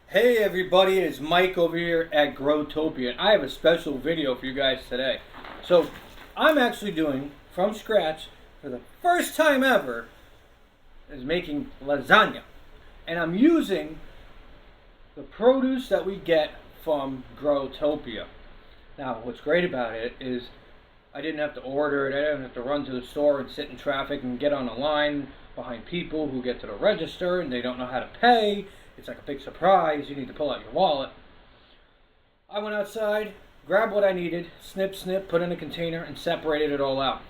Hey everybody, it's Mike over here at Growtopia, and I have a special video for you guys today. So, I'm actually doing, from scratch, for the first time ever, is making lasagna. And I'm using the produce that we get from Growtopia. Now, what's great about it is I didn't have to order it, I didn't have to run to the store and sit in traffic and get on a line behind people who get to the register and they don't know how to pay. It's like a big surprise. You need to pull out your wallet. I went outside, grabbed what I needed, snip, snip, put in a container, and separated it all out.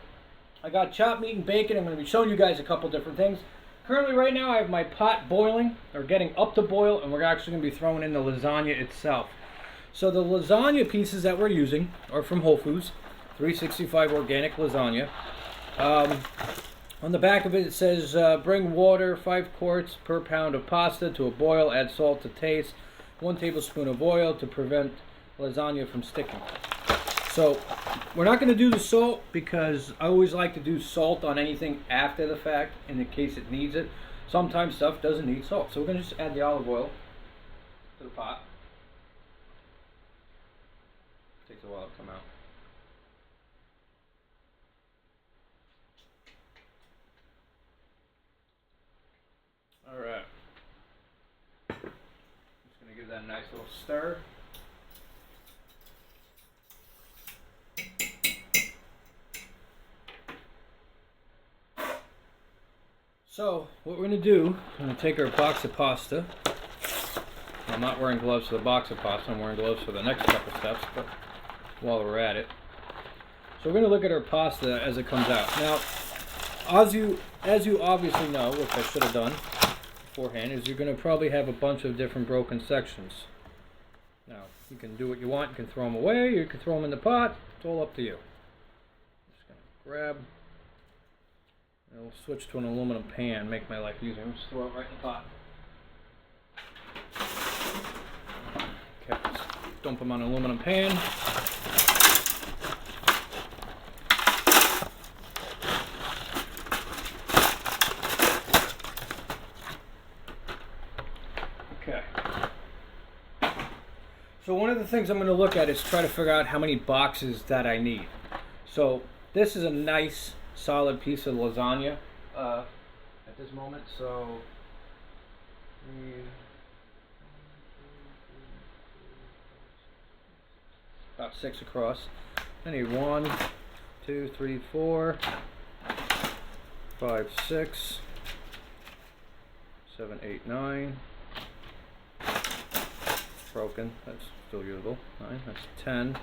I got chopped meat and bacon. I'm going to be showing you guys a couple different things. Currently, right now, I have my pot boiling, or getting up to boil, and we're actually going to be throwing in the lasagna itself. So the lasagna pieces that we're using are from Whole Foods, 365 organic lasagna. On the back of it, it says, bring water, 5 quarts per pound of pasta to a boil, add salt to taste, 1 tablespoon of oil to prevent lasagna from sticking. So, we're not going to do the salt because I always like to do salt on anything after the fact in the case it needs it. Sometimes stuff doesn't need salt. So we're going to just add the olive oil to the pot. Takes a while to come out. Alright. Just going to give that a nice little stir. So, what we're going to do, I'm going to take our box of pasta. I'm not wearing gloves for the box of pasta, I'm wearing gloves for the next couple steps, but while we're at it. So we're going to look at our pasta as it comes out. Now, as you obviously know, which I should have done beforehand, is you're going to probably have a bunch of different broken sections. Now, you can do what you want. You can throw them away, or you can throw them in the pot. It's all up to you. I'm just going to grab, and we'll switch to an aluminum pan, make my life easier. Just throw it right in the pot. Okay, let's dump them on an aluminum pan. Okay. So one of the things I'm going to look at is try to figure out how many boxes that I need. So this is a nice solid piece of lasagna at this moment. So about 6 across. I need 1, 2, 3, 4, 5, 6, 7, 8, 9. Broken. That's still usable. 9. That's 10.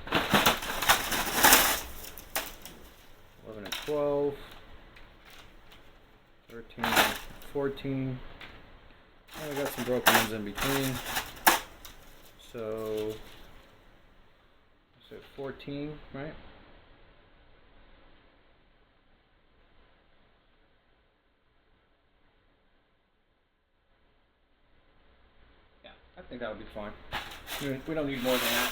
11 and 12. 13 and 14. And we got some broken ones in between. So 14, right? Yeah, I think that would be fine. We don't need more than that.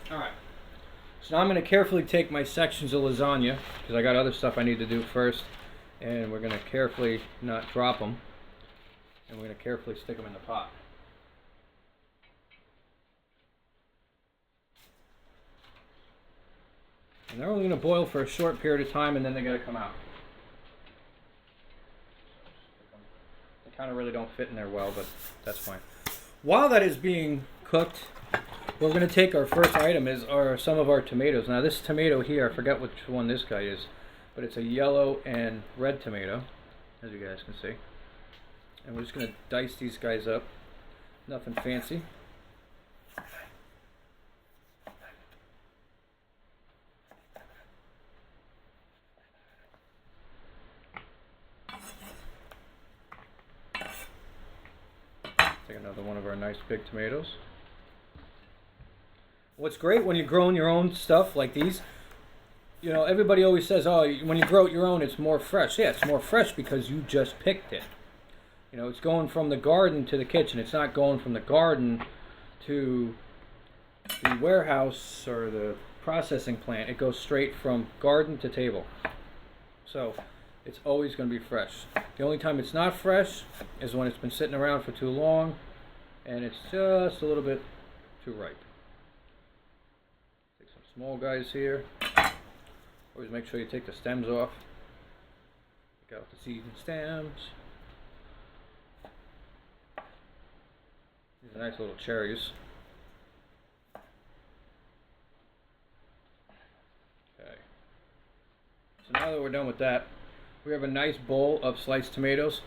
Alright, so now I'm going to carefully take my sections of lasagna, because I got other stuff I need to do first, and we're going to carefully not drop them, and we're going to carefully stick them in the pot. And they're only going to boil for a short period of time, and then they got to come out. They kind of really don't fit in there well, but that's fine. While that is being cooked, we're going to take our first item are some of our tomatoes. Now this tomato here, I forgot which one this guy is, but it's a yellow and red tomato, as you guys can see. And we're just going to dice these guys up. Nothing fancy. Take another one of our nice big tomatoes. What's great when you're growing your own stuff like these, you know, everybody always says, oh, when you grow it your own, it's more fresh. Yeah, it's more fresh because you just picked it. You know, it's going from the garden to the kitchen. It's not going from the garden to the warehouse or the processing plant. It goes straight from garden to table. So it's always going to be fresh. The only time it's not fresh is when it's been sitting around for too long and it's just a little bit too ripe. Take some small guys here. Always make sure you take the stems off. Take out the seeds and stems. These are nice little cherries. Okay. So now that we're done with that, we have a nice bowl of sliced tomatoes.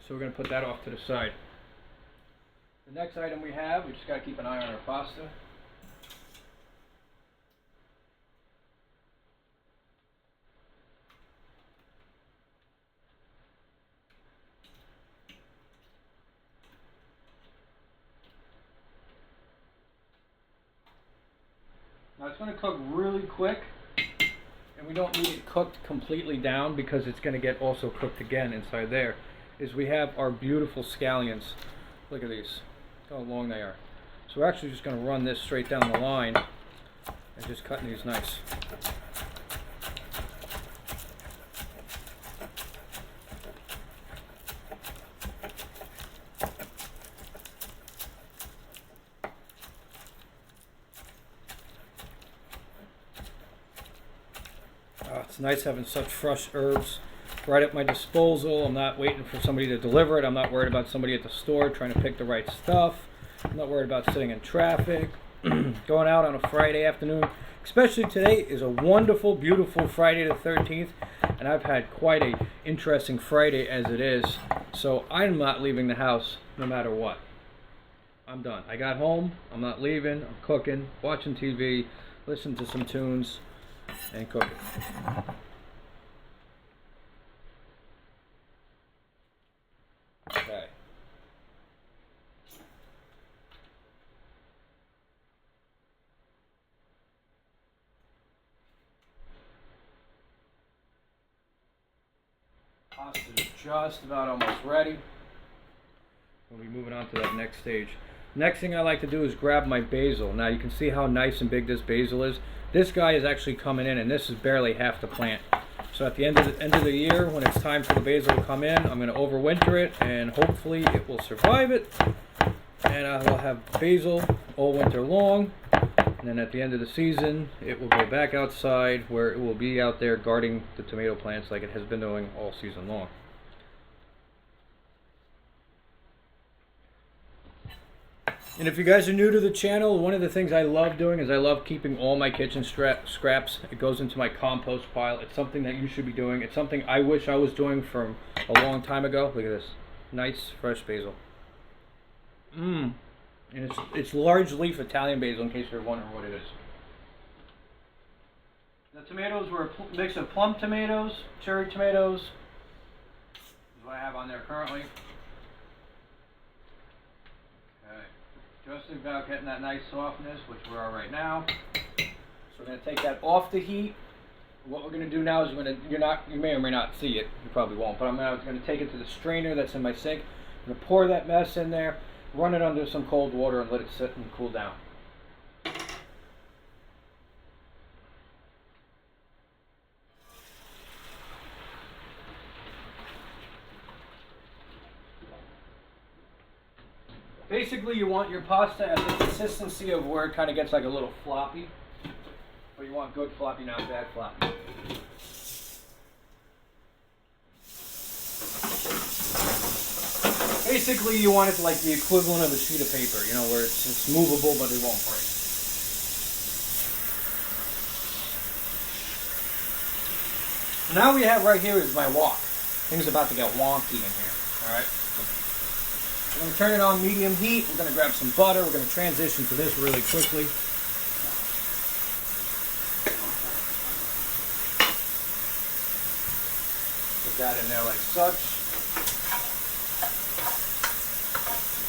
So we're going to put that off to the side. The next item we have, we just got to keep an eye on our pasta. Now it's going to cook really quick, and we don't need it cooked completely down because it's going to get also cooked again inside there. Is we have our beautiful scallions. Look at these, look how long they are. So we're actually just going to run this straight down the line and just cutting these nice. It's nice having such fresh herbs right at my disposal. I'm not waiting for somebody to deliver it. I'm not worried about somebody at the store trying to pick the right stuff. I'm not worried about sitting in traffic, going out on a Friday afternoon. Especially today is a wonderful, beautiful Friday the 13th, and I've had quite a interesting Friday as it is. So I'm not leaving the house no matter what. I'm done. I got home. I'm not leaving. I'm cooking, watching TV, listening to some tunes, and cooking. Okay. Pasta is just about almost ready. We'll be moving on to that next stage. Next thing I like to do is grab my basil. Now you can see how nice and big this basil is. This guy is actually coming in, and this is barely half the plant. So at the end of the year, when it's time for the basil to come in, I'm going to overwinter it, and hopefully it will survive it. And I will have basil all winter long. And then at the end of the season, it will go back outside where it will be out there guarding the tomato plants like it has been doing all season long. And if you guys are new to the channel, one of the things I love doing is I love keeping all my kitchen scraps. It goes into my compost pile. It's something that you should be doing. It's something I wish I was doing from a long time ago. Look at this. Nice, fresh basil. And it's large leaf Italian basil, in case you're wondering what it is. The tomatoes were a mix of plum tomatoes, cherry tomatoes. This is what I have on there currently. Just about getting that nice softness, which we are right now. So we're going to take that off the heat. What we're going to do now is you may or may not see it, you probably won't, but I'm going to take it to the strainer that's in my sink. I'm going to pour that mess in there, run it under some cold water, and let it sit and cool down. Basically, you want your pasta at the consistency of where it kind of gets like a little floppy. But you want good floppy, not bad floppy. Basically, you want it like the equivalent of a sheet of paper, you know, where it's movable but it won't break. Now we have right here is my wok. Things about to get wonky in here, alright? I'm going to turn it on medium heat. We're going to grab some butter. We're going to transition to this really quickly. Put that in there like such.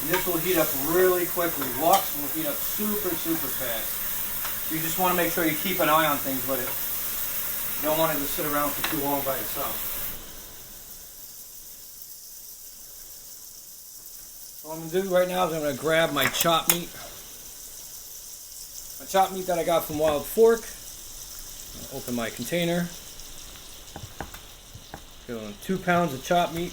And this will heat up really quickly. Woks will heat up super, super fast. So you just want to make sure you keep an eye on things with it. You don't want it to sit around for too long by itself. So what I'm going to do right now is I'm going to grab my chopped meat. My chopped meat that I got from Wild Fork. I'll open my container. Doing 2 pounds of chopped meat.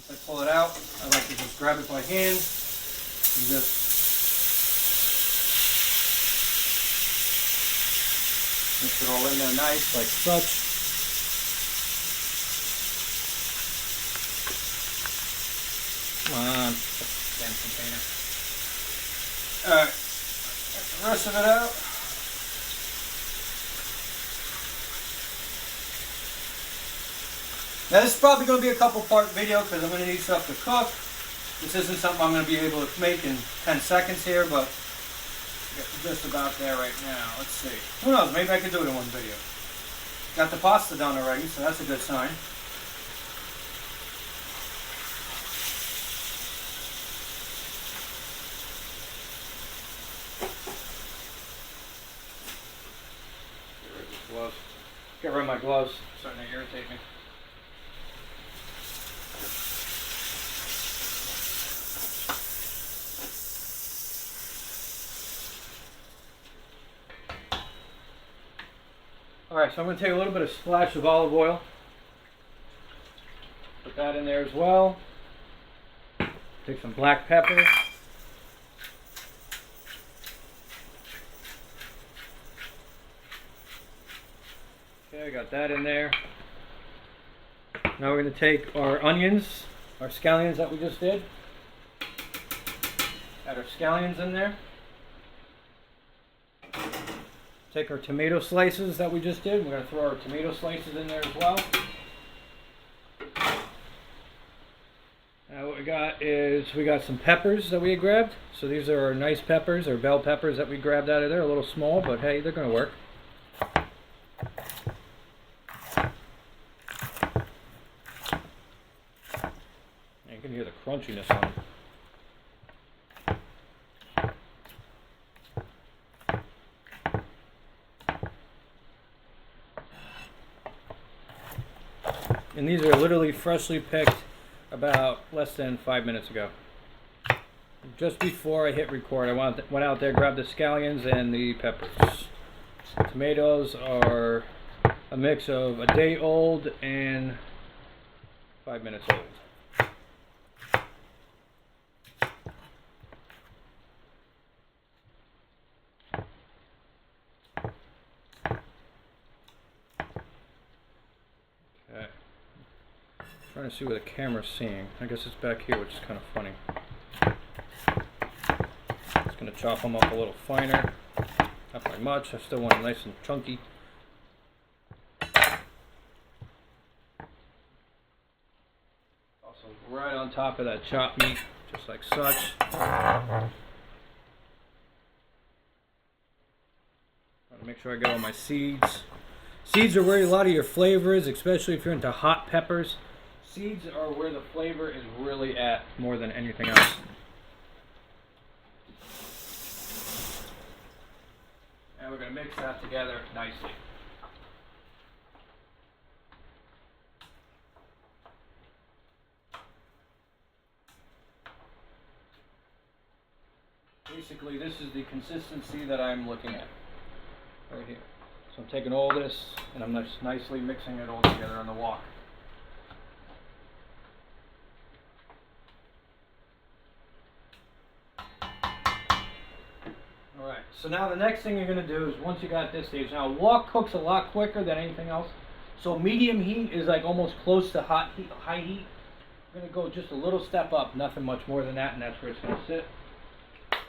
Once I pull it out, I like to just grab it by hand and just mix it all in there nice, like such. Come on, damn container. Alright, get the rest of it out. Now this is probably going to be a couple part video because I'm going to need stuff to cook. This isn't something I'm going to be able to make in 10 seconds here, but just about there right now. Let's see. Who knows, maybe I could do it in one video. Got the pasta done already, so that's a good sign. Gloves. Get rid of my gloves. It's starting to irritate me. Alright, so I'm going to take a little bit of splash of olive oil. Put that in there as well. Take some black pepper. Okay, I got that in there. Now we're going to take our onions, our scallions that we just did. Add our scallions in there. Take our tomato slices that we just did. We're going to throw our tomato slices in there as well. Now what we got is we got some peppers that we had grabbed. So these are our nice peppers, or bell peppers that we grabbed out of there. A little small, but hey, they're going to work. You can hear the crunchiness on it. And these are literally freshly picked about less than 5 minutes ago. Just before I hit record, I went out there, grabbed the scallions and the peppers. Tomatoes are a mix of a day old and 5 minutes old. Trying to see what the camera's seeing. I guess it's back here, which is kind of funny. Just going to chop them up a little finer. Not by much. I still want it nice and chunky. Also, right on top of that chopped meat, just like such. Trying to make sure I get all my seeds. Seeds are where a lot of your flavor is, especially if you're into hot peppers. Seeds are where the flavor is really at more than anything else. And we're going to mix that together nicely. Basically, this is the consistency that I'm looking at right here. So I'm taking all this and I'm just nicely mixing it all together on the wok. Alright, so now the next thing you're going to do is once you got this stage, now wok cooks a lot quicker than anything else. So medium heat is like almost close to high heat. We're going to go just a little step up, nothing much more than that, and that's where it's going to sit.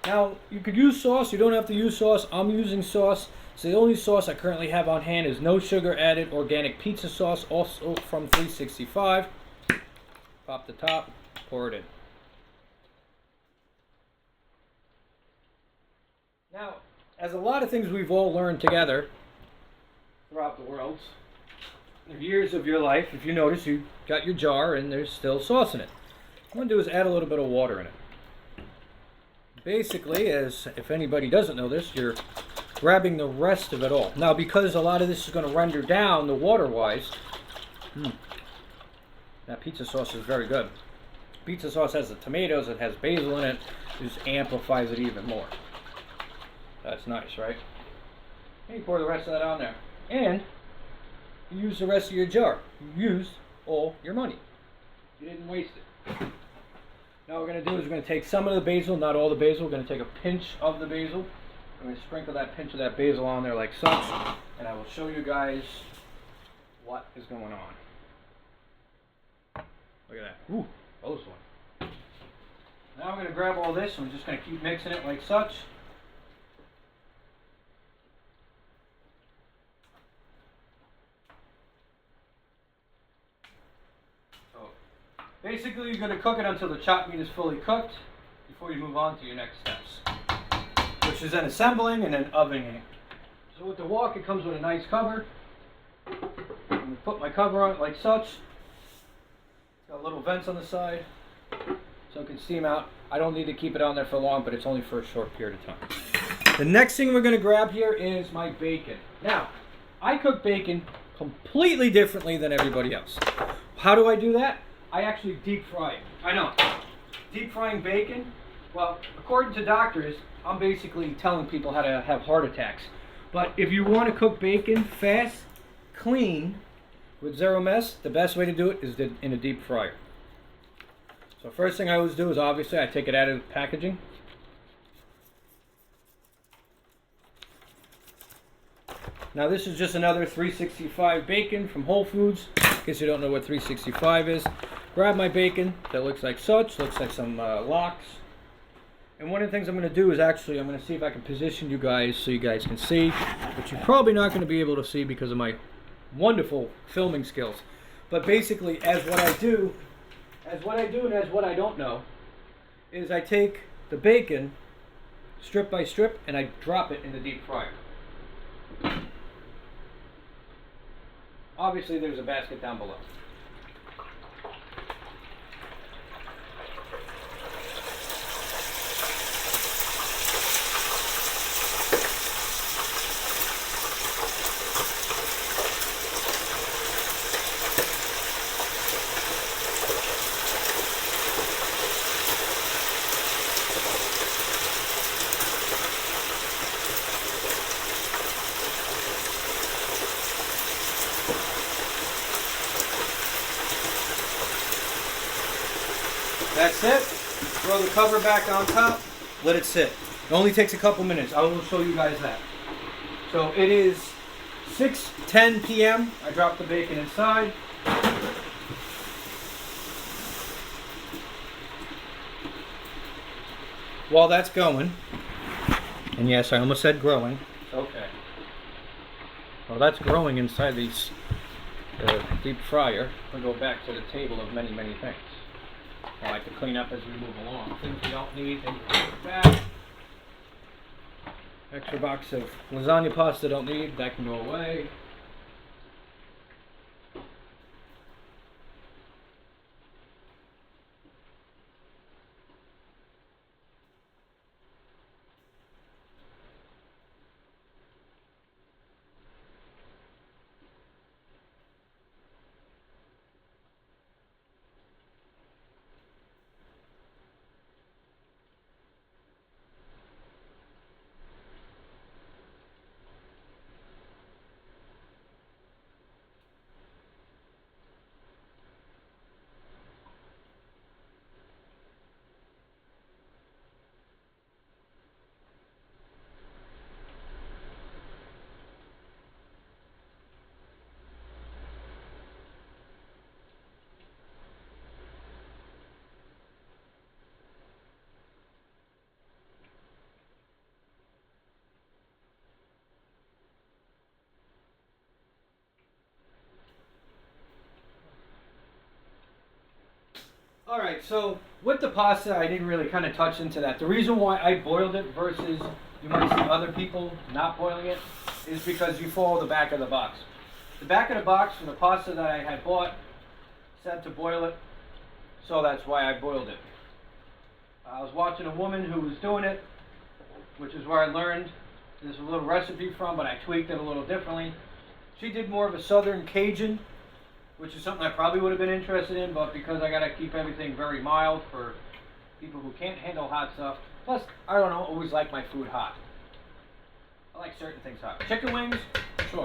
Now, you could use sauce, you don't have to use sauce. I'm using sauce. So the only sauce I currently have on hand is no sugar added organic pizza sauce, also from 365. Pop the top, pour it in. Now, as a lot of things we've all learned together throughout the world, the years of your life, if you notice, you got your jar and there's still sauce in it. What I'm going to do is add a little bit of water in it. Basically, as if anybody doesn't know this, your grabbing the rest of it all. Now, because a lot of this is going to render down the water-wise, that pizza sauce is very good. Pizza sauce has the tomatoes, it has basil in it, it just amplifies it even more. That's nice, right? And you pour the rest of that on there. And you use the rest of your jar. You used all your money. You didn't waste it. Now what we're going to do is we're going to take some of the basil, not all the basil. We're going to take a pinch of the basil. I'm going to sprinkle that pinch of that basil on there like such. And I will show you guys what is going on. Look at that. Ooh, close one. Now I'm going to grab all this and we're just going to keep mixing it like such. Basically, you're going to cook it until the chopped meat is fully cooked before you move on to your next steps, which is then assembling and then ovening it. So with the wok, it comes with a nice cover. I'm going to put my cover on it like such. It's got little vents on the side so it can steam out. I don't need to keep it on there for long, but it's only for a short period of time. The next thing we're going to grab here is my bacon. Now, I cook bacon completely differently than everybody else. How do I do that? I actually deep fry it. I know. Deep frying bacon, well, according to doctors, I'm basically telling people how to have heart attacks. But if you want to cook bacon fast, clean, with zero mess, the best way to do it is in a deep fryer. So first thing I always do is obviously I take it out of the packaging. Now this is just another 365 bacon from Whole Foods. In case you don't know what 365 is. Grab my bacon that looks like such, looks like some locks. And one of the things I'm going to do is actually I'm going to see if I can position you guys so you guys can see, but you're probably not going to be able to see because of my wonderful filming skills. But basically, as what I do and as what I don't know, is I take the bacon strip by strip and I drop it in the deep fryer. Obviously, there's a basket down below. That's it. Throw the cover back on top. Let it sit. It only takes a couple minutes. I will show you guys that. So it is 6:10 p.m. I dropped the bacon inside. While that's going, and yes, I almost said growing. Okay. While that's growing inside these deep fryer, we'll go back to the table of many, many things. I like to clean up as we move along. Things we don't need, and put it back. Extra box of lasagna pasta don't need, that can go away. Alright, so with the pasta, I didn't really kind of touch into that. The reason why I boiled it versus you might see other people not boiling it is because you follow the back of the box. The back of the box for the pasta that I had bought said to boil it, so that's why I boiled it. I was watching a woman who was doing it, which is where I learned there's a little recipe from, but I tweaked it a little differently. She did more of a Southern Cajun, which is something I probably would have been interested in, but because I gotta keep everything very mild for people who can't handle hot stuff. Plus, I don't always like my food hot. I like certain things hot. Chicken wings, sure.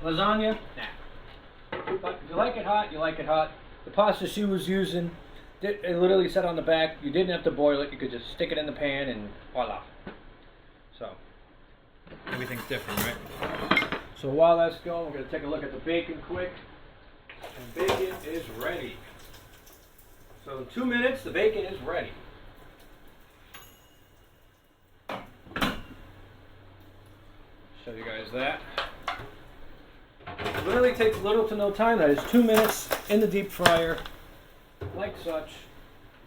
Lasagna, nah. But if you like it hot, you like it hot. The pasta she was using, it literally said on the back, you didn't have to boil it, you could just stick it in the pan and voila. So, everything's different, right? So while that's going, we're going to take a look at the bacon quick. And bacon is ready. So in 2 minutes, the bacon is ready. Show you guys that. It literally takes little to no time. That is 2 minutes in the deep fryer, like such.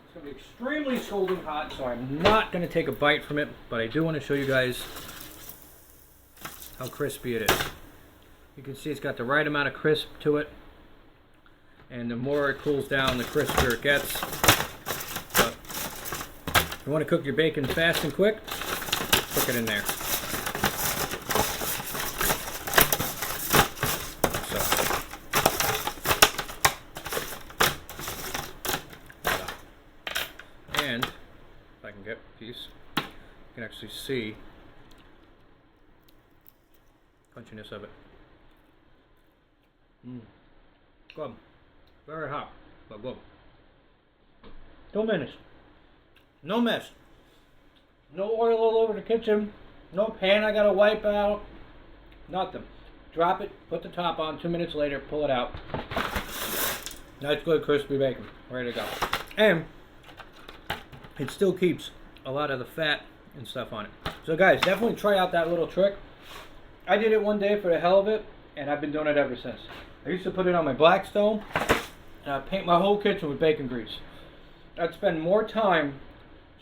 It's going to be extremely scalding hot, so I'm not going to take a bite from it, but I do want to show you guys how crispy it is. You can see it's got the right amount of crisp to it, and the more it cools down, the crispier it gets. But if you want to cook your bacon fast and quick, cook it in there. And if I can get a piece, you can actually see crunchiness of it. Good. Very hot, but good. 2 minutes. No mess. No oil all over the kitchen. No pan I gotta wipe out. Nothing. Drop it, put the top on, 2 minutes later, pull it out. Nice good crispy bacon. Ready to go. And it still keeps a lot of the fat and stuff on it. So guys, definitely try out that little trick. I did it one day for the hell of it, and I've been doing it ever since. I used to put it on my Blackstone, and I'd paint my whole kitchen with bacon grease. I'd spend more time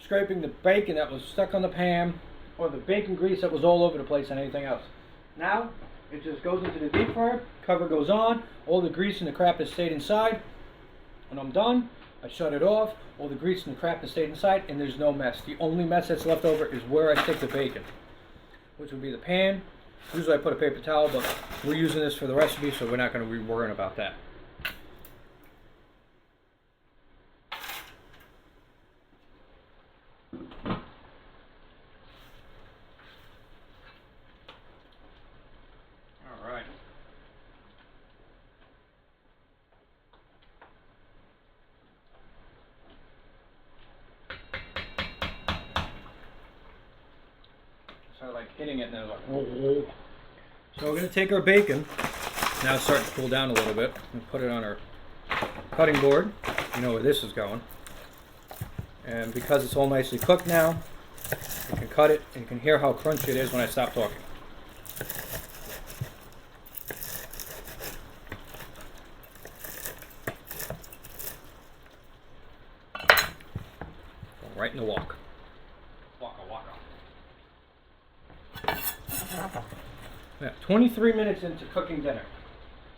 scraping the bacon that was stuck on the pan, or the bacon grease that was all over the place than anything else. Now, it just goes into the deep fryer, cover goes on, all the grease and the crap has stayed inside. When I'm done, I shut it off, all the grease and the crap has stayed inside, and there's no mess. The only mess that's left over is where I stick the bacon, which would be the pan. Usually I put a paper towel, but we're using this for the recipe, so we're not going to be worrying about that. All right. So I like hitting it and then like, oh. So we're going to take our bacon, now it's starting to cool down a little bit, and put it on our cutting board. You know where this is going. And because it's all nicely cooked now, you can cut it and you can hear how crunchy it is when I stop talking. Right in the wok. Waka waka. Yeah, 23 minutes into cooking dinner.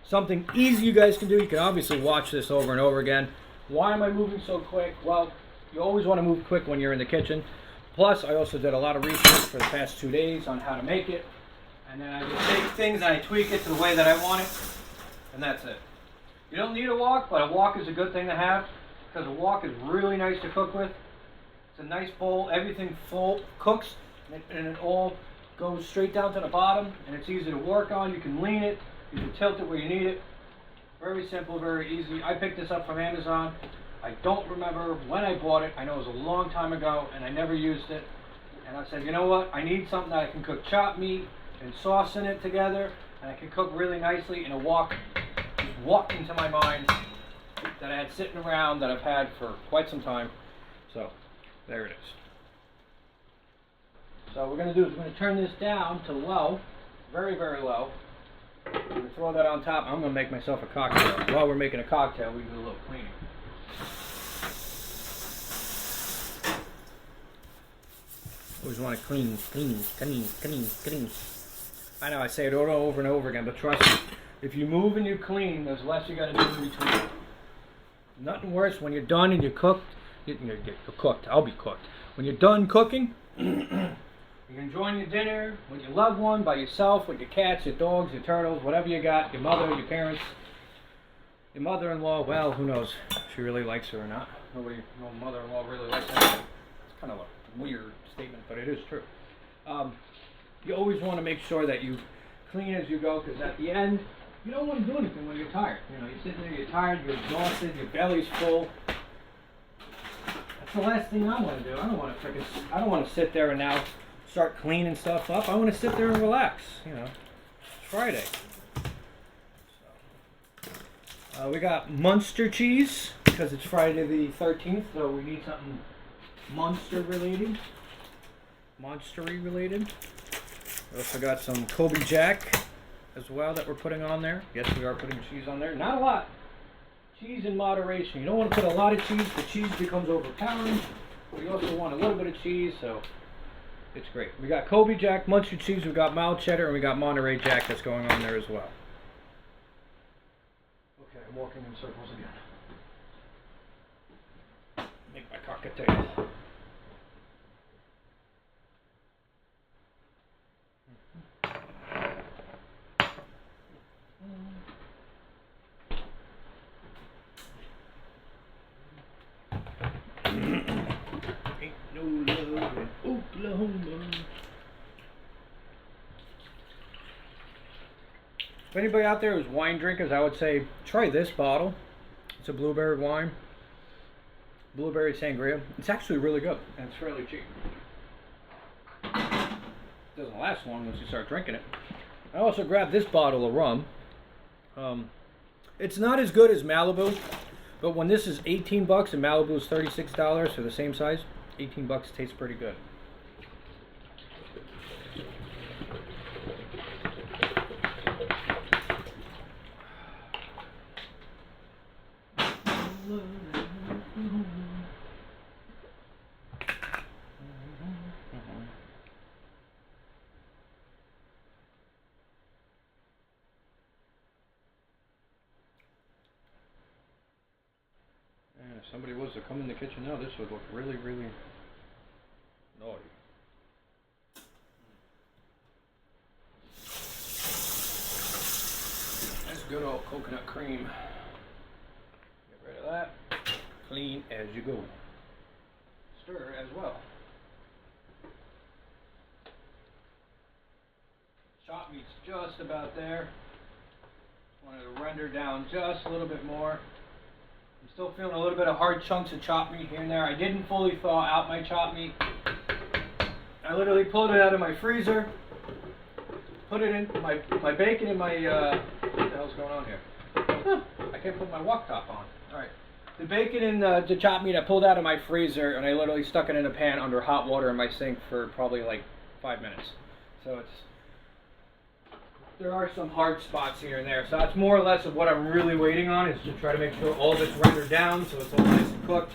Something easy you guys can do. You can obviously watch this over and over again. Why am I moving so quick? Well, you always want to move quick when you're in the kitchen. Plus, I also did a lot of research for the past 2 days on how to make it. And then I just take things and I tweak it to the way that I want it. And that's it. You don't need a wok, but a wok is a good thing to have because a wok is really nice to cook with. It's a nice bowl. Everything full cooks and it all goes straight down to the bottom, and it's easy to work on. You can lean it, you can tilt it where you need it. Very simple, very easy. I picked this up from Amazon. I don't remember when I bought it. I know it was a long time ago, and I never used it. And I said, you know what? I need something that I can cook chopped meat and sauce in it together, and I can cook really nicely. And a wok just walked into my mind that I had sitting around that I've had for quite some time. So there it is. So what we're going to do is we're going to turn this down to low, very, very low. We're going to throw that on top. I'm going to make myself a cocktail. While we're making a cocktail, we do a little cleaning. Always want to clean. I know I say it over and over again, but trust me, if you move and you clean, there's less you got to do in between. Nothing worse when you're done and you're cooked. You're cooked. I'll be cooked. When you're done cooking, you You're enjoying your dinner with your loved one, by yourself, with your cats, your dogs, your turtles, whatever you got, your mother, your parents, your mother-in-law. Well, who knows if she really likes her or not. No mother-in-law really likes her. It's kind of a weird statement, but it is true. You always want to make sure that you clean as you go, because at the end, you don't want to do anything when you're tired. You know, you're sitting there, you're tired, you're exhausted, your belly's full. That's the last thing I want to do. I don't want to sit there and now start cleaning stuff up. I want to sit there and relax. You know, it's Friday. So, we got Munster cheese because it's Friday the 13th, so we need something Munster related. Monstery related. We also got some Kobe Jack as well that we're putting on there. Yes, we are putting cheese on there. Not a lot. Cheese in moderation. You don't want to put a lot of cheese. The cheese becomes overpowering. We also want a little bit of cheese, so it's great. We got Kobe Jack, Munster cheese, we got mild cheddar, and we got Monterey Jack that's going on there as well. Okay, I'm walking in circles again. Make my cocktail. Ain't no love in Oklahoma. If anybody out there who's wine drinkers, I would say try this bottle. It's a blueberry wine. Blueberry sangria. It's actually really good, and it's fairly cheap. It doesn't last long once you start drinking it. I also grabbed this bottle of rum. It's not as good as Malibu, but when this is $18 and Malibu is $36 for the same size, $18 tastes pretty good. If somebody was to come in the kitchen now, this would look really, really naughty. That's good old coconut cream. Get rid of that. Clean as you go. Stir as well. Chop meat's just about there. Wanted to render down just a little bit more. I'm still feeling a little bit of hard chunks of chopped meat here and there. I didn't fully thaw out my chopped meat. I literally pulled it out of my freezer, put it in my bacon in my, what the hell's going on here? I can't put my wok top on. Alright. The bacon and the chopped meat I pulled out of my freezer, and I literally stuck it in a pan under hot water in my sink for probably like 5 minutes. So there are some hard spots here and there. So that's more or less of what I'm really waiting on, is to try to make sure all of it's rendered down so it's all nice and cooked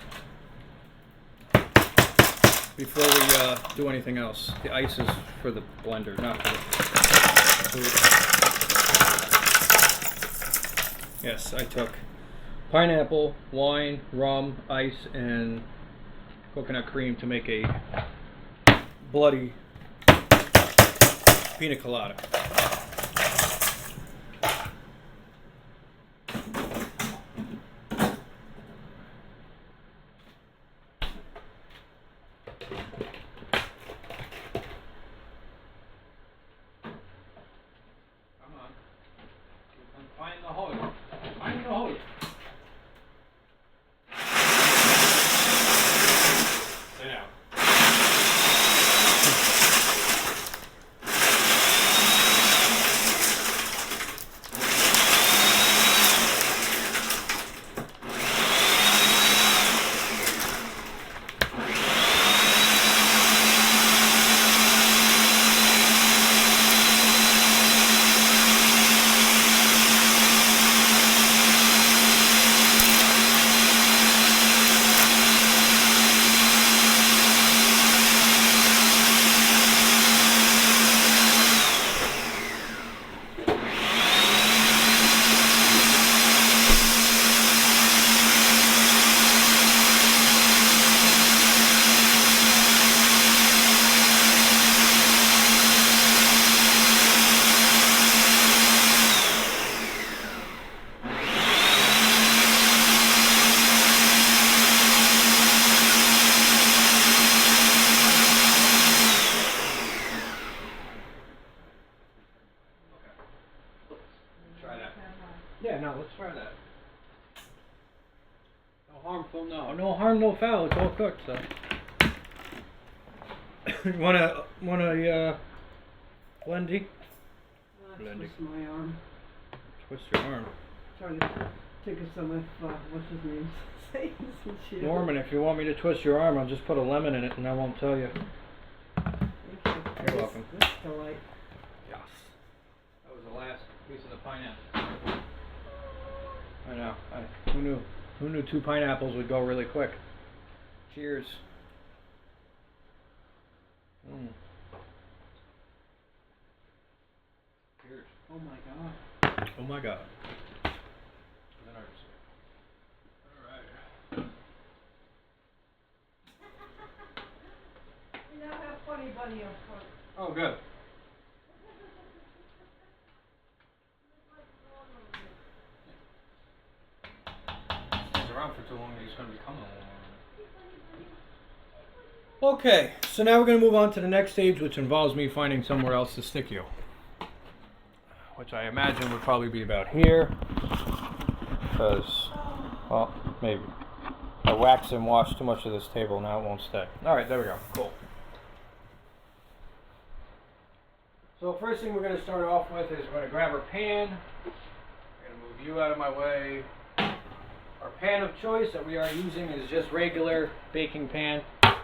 before we do anything else. The ice is for the blender, not for the food. Yes, I took pineapple, wine, rum, ice, and coconut cream to make a bloody pina colada. Find the hole. Find the hole. Sit down. Yeah, no, let's try that. No harmful, no harm, no foul. It's all cooked, so. wanna blendy? Twist my arm. Twist your arm. Trying to think of some of what's his name? Sayings. Norman, if you want me to twist your arm, I'll just put a lemon in it, and I won't tell you. Thank you. You're welcome. This delight. Yes. That was the last piece of the pineapple. I know. Who knew 2 pineapples would go really quick? Cheers. Cheers. Oh my god. Oh my god. Alright. We now have Funny Bunny up front. Oh, good. Stays around for too long, he's going to become a little. Okay, so now we're going to move on to the next stage, which involves me finding somewhere else to stick you. Which I imagine would probably be about here. Because, well, maybe. I waxed and washed too much of this table, now it won't stay. Alright, there we go. Cool. So first thing we're going to start off with is we're going to grab our pan. I'm going to move you out of my way. Our pan of choice that we are using is just regular baking pan.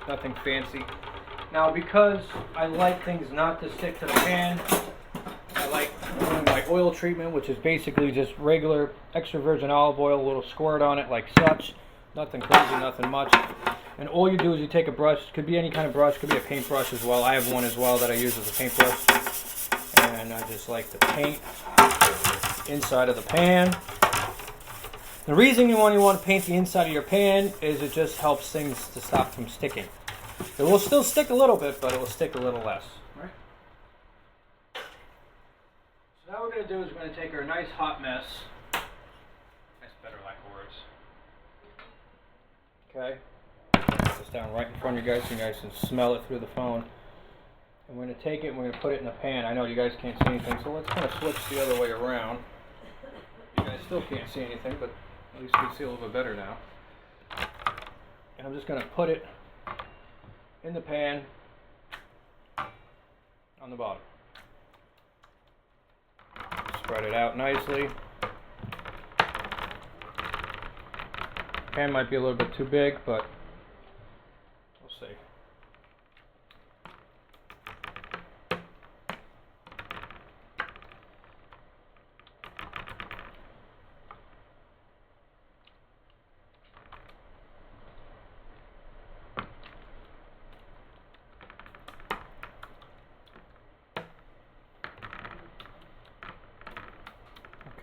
Nothing fancy. Now because I like things not to stick to the pan, I like doing my oil treatment, which is basically just regular extra virgin olive oil, a little squirt on it like such. Nothing crazy, nothing much. And all you do is you take a brush, could be any kind of brush, could be a paintbrush as well. I have one as well that I use as a paintbrush. And I just like to paint inside of the pan. The reason you want to paint the inside of your pan is it just helps things to stop from sticking. It will still stick a little bit, but it will stick a little less. Right? So now what we're going to do is we're going to take our nice hot mess. That's better like words. Okay. Put this down right in front of you guys so you guys can smell it through the phone. And we're going to take it and we're going to put it in the pan. I know you guys can't see anything, so let's kind of switch the other way around. You guys still can't see anything, but at least we see a little bit better now. And I'm just going to put it in the pan on the bottom. Spread it out nicely. Pan might be a little bit too big, but we'll see.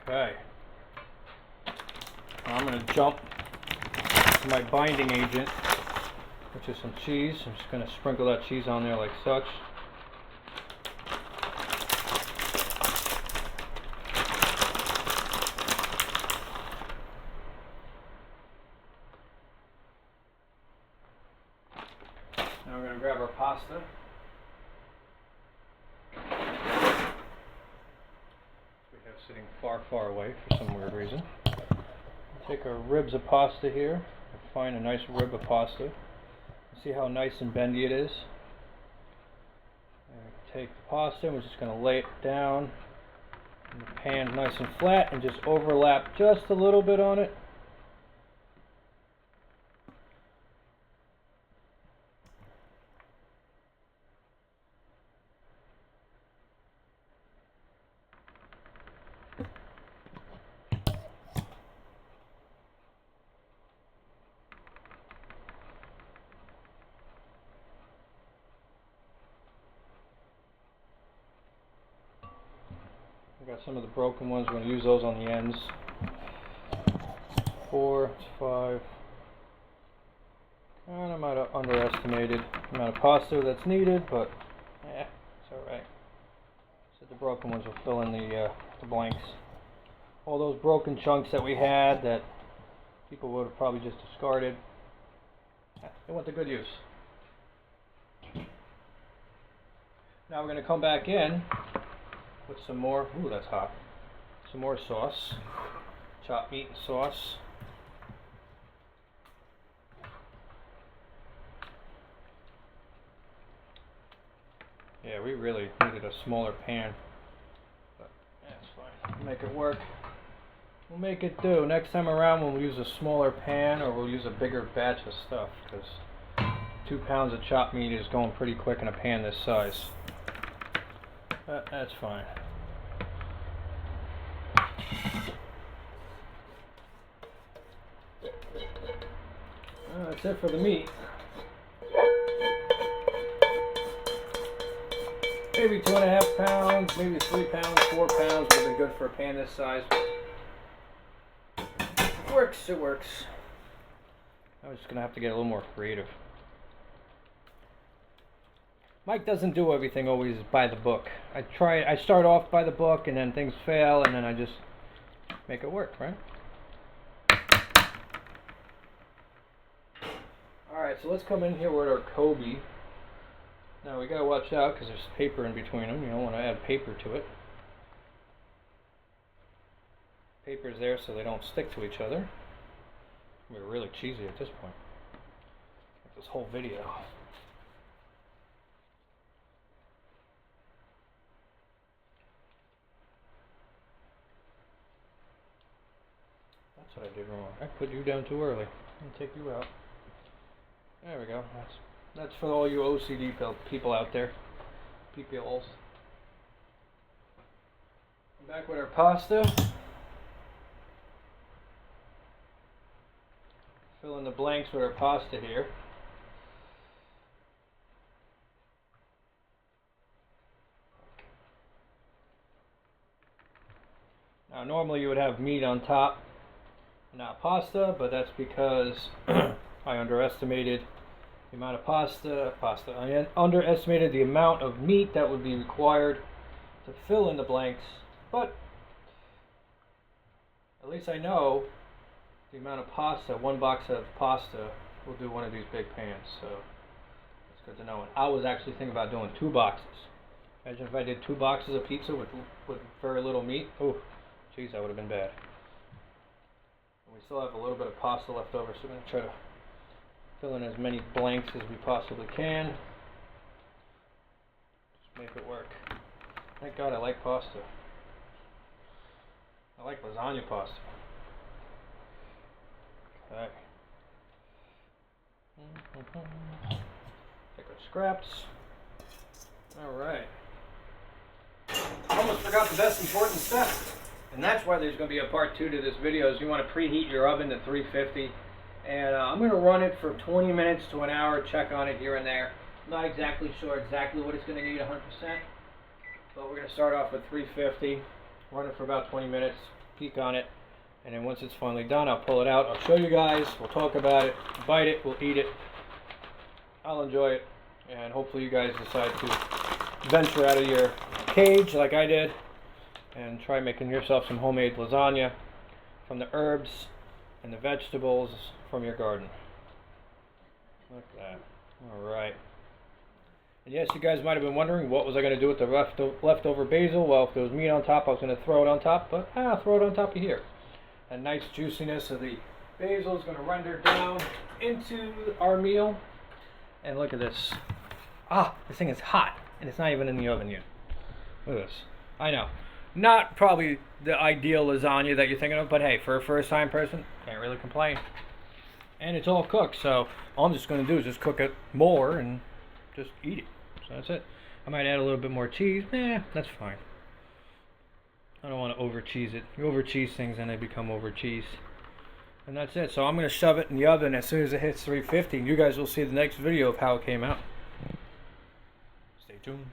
Okay, I'm going to jump to my binding agent, which is some cheese. I'm just going to sprinkle that cheese on there like such. Now we're going to grab our pasta. Sitting far, far away for some weird reason. Take our ribs of pasta here. Find a nice rib of pasta. See how nice and bendy it is. And take the pasta and we're just going to lay it down in the pan nice and flat and just overlap just a little bit on it. Got some of the broken ones. We're going to use those on the ends. 4, 5. And I might have underestimated the amount of pasta that's needed, but yeah, it's alright. So the broken ones will fill in the blanks. All those broken chunks that we had that people would have probably just discarded, they went to good use. Now we're going to come back in with some more, ooh, that's hot, some more sauce. chopped meat and sauce. Yeah, we really needed a smaller pan, but that's fine. We'll make it work. We'll make it do. Next time around we'll use a smaller pan, or we'll use a bigger batch of stuff, because 2 pounds of chopped meat is going pretty quick in a pan this size. But that's fine. That's it for the meat. Maybe 2.5 pounds, maybe 3 pounds, 4 pounds would have been good for a pan this size. It works, it works. I was just gonna have to get a little more creative. Mike doesn't do everything always by the book. I start off by the book, and then things fail, and then I just make it work, right? Alright, so let's come in here with our Kobe. Now we gotta watch out because there's paper in between them. You don't want to add paper to it. Paper's there so they don't stick to each other. We're really cheesy at this point. Like this whole video. That's what I did wrong. I put you down too early. I'll take you out. There we go. That's for all you OCD people out there. PPLs. Back with our pasta. Fill in the blanks with our pasta here. Now normally you would have meat on top, not pasta, but that's because I underestimated the amount of pasta. I underestimated the amount of meat that would be required to fill in the blanks, but at least I know the amount of pasta. 1 box of pasta will do one of these big pans, so it's good to know. And I was actually thinking about doing 2 boxes. Imagine if I did 2 boxes of pizza with very little meat. Oh, geez, that would have been bad. And we still have a little bit of pasta left over, so I'm going to try to fill in as many blanks as we possibly can. Just make it work. Thank God I like pasta. I like lasagna pasta. Okay. Take our scraps. Alright. Almost forgot the best important step. And that's why there's going to be a part 2 to this video, is you want to preheat your oven to 350. And I'm going to run it for 20 minutes to an hour, check on it here and there. I'm not exactly sure exactly what it's going to need 100%. But we're going to start off with 350, run it for about 20 minutes, peek on it. And then once it's finally done, I'll pull it out. I'll show you guys. We'll talk about it, bite it, we'll eat it. I'll enjoy it. And hopefully you guys decide to venture out of your cage like I did and try making yourself some homemade lasagna from the herbs and the vegetables from your garden. Look at that. Alright. And yes, you guys might have been wondering what was I going to do with the leftover basil. Well, if there was meat on top, I was going to throw it on top, but I'll throw it on top of here. A nice juiciness of the basil is going to render down into our meal. And look at this. Ah, this thing is hot, and it's not even in the oven yet. Look at this. I know. Not probably the ideal lasagna that you're thinking of, but hey, for a first-time person, can't really complain. And it's all cooked, so all I'm just going to do is just cook it more and just eat it. So that's it. I might add a little bit more cheese. That's fine. I don't want to over-cheese it. You over-cheese things and they become over-cheese. And that's it. So I'm going to shove it in the oven as soon as it hits 350. You guys will see the next video of how it came out. Stay tuned.